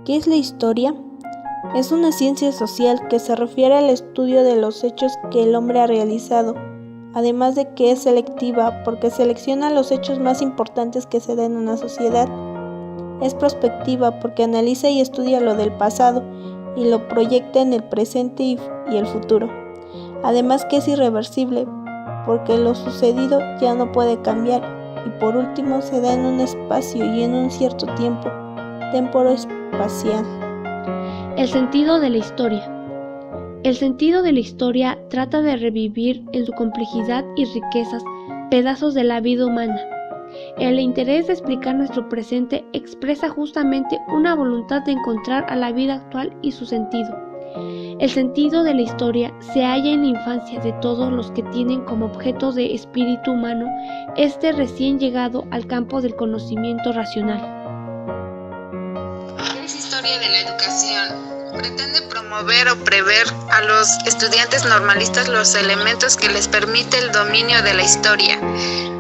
¿Qué es la historia? Es una ciencia social que se refiere al estudio de los hechos que el hombre ha realizado, además de que es selectiva porque selecciona los hechos más importantes que se dan en una sociedad. Es prospectiva porque analiza y estudia lo del pasado y lo proyecta en el presente y el futuro. Además que es irreversible porque lo sucedido ya no puede cambiar y por último se da en un espacio y en un cierto tiempo, temporo-espacial. El sentido de la historia. El sentido de la historia trata de revivir en su complejidad y riquezas pedazos de la vida humana. El interés de explicar nuestro presente expresa justamente una voluntad de encontrar a la vida actual y su sentido. El sentido de la historia se halla en la infancia de todos los que tienen como objeto de espíritu humano este recién llegado al campo del conocimiento racional. ¿Qué es historia de la educación? Pretende promover o prever a los estudiantes normalistas los elementos que les permite el dominio de la historia,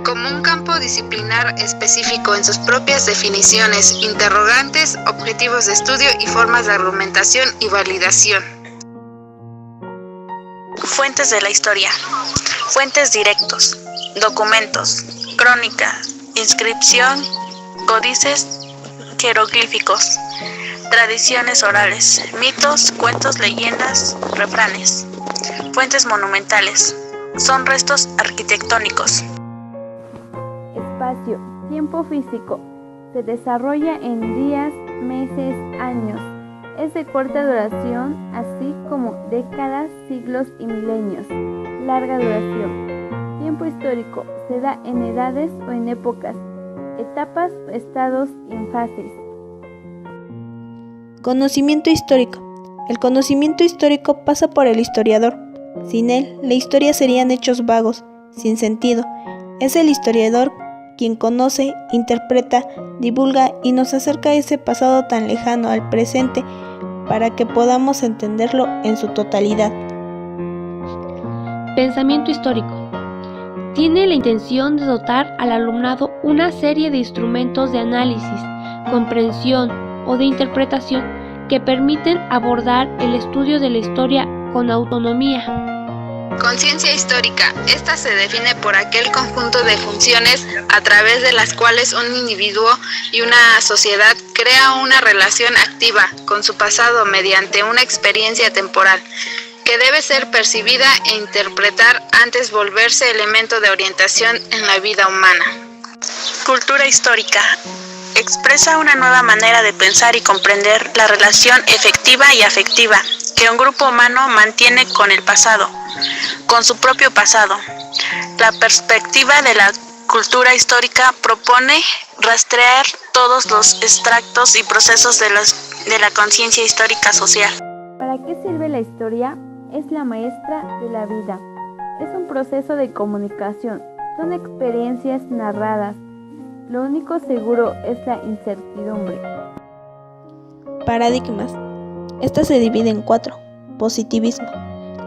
como un campo disciplinar específico en sus propias definiciones, interrogantes, objetivos de estudio y formas de argumentación y validación. Fuentes de la historia. Fuentes directos, documentos, crónica, inscripción, códices, jeroglíficos, tradiciones orales, mitos, cuentos, leyendas, refranes. Fuentes monumentales. Son restos arquitectónicos. Espacio, tiempo físico. Se desarrolla en días, meses, años. Es de corta duración, así como décadas, siglos y milenios. Larga duración. Tiempo histórico. Se da en edades o en épocas, etapas o estados en fases. Conocimiento histórico. El conocimiento histórico pasa por el historiador. Sin él, la historia serían hechos vagos, sin sentido. Es el historiador quien conoce, interpreta, divulga y nos acerca a ese pasado tan lejano al presente para que podamos entenderlo en su totalidad. Pensamiento histórico. Tiene la intención de dotar al alumnado una serie de instrumentos de análisis, comprensión o de interpretación que permiten abordar el estudio de la historia con autonomía. Conciencia histórica. Esta se define por aquel conjunto de funciones a través de las cuales un individuo y una sociedad crea una relación activa con su pasado mediante una experiencia temporal que debe ser percibida e interpretar antes de volverse elemento de orientación en la vida humana. Cultura histórica. Expresa una nueva manera de pensar y comprender la relación efectiva y afectiva que un grupo humano mantiene con el pasado, con su propio pasado. La perspectiva de la cultura histórica propone rastrear todos los extractos y procesos de la conciencia histórica social. ¿Para qué sirve la historia? Es la maestra de la vida. Es un proceso de comunicación. Son experiencias narradas. Lo único seguro es la incertidumbre. Paradigmas. Esta se divide en 4. Positivismo.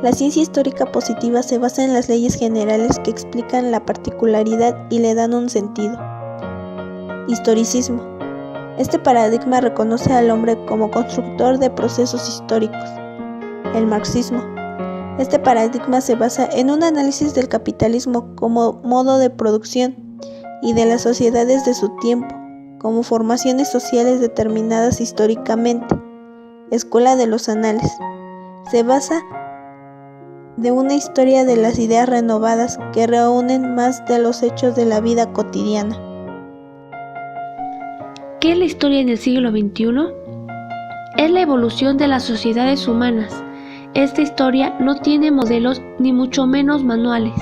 La ciencia histórica positiva se basa en las leyes generales que explican la particularidad y le dan un sentido. Historicismo. Este paradigma reconoce al hombre como constructor de procesos históricos. El marxismo. Este paradigma se basa en un análisis del capitalismo como modo de producción y de las sociedades de su tiempo, como formaciones sociales determinadas históricamente. Escuela de los Anales. Se basa de una historia de las ideas renovadas que reúnen más de los hechos de la vida cotidiana. ¿Qué es la historia en el siglo XXI? Es la evolución de las sociedades humanas. Esta historia no tiene modelos ni mucho menos manuales,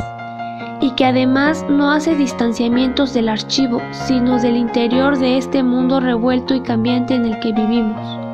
y que además no hace distanciamientos del archivo, sino del interior de este mundo revuelto y cambiante en el que vivimos.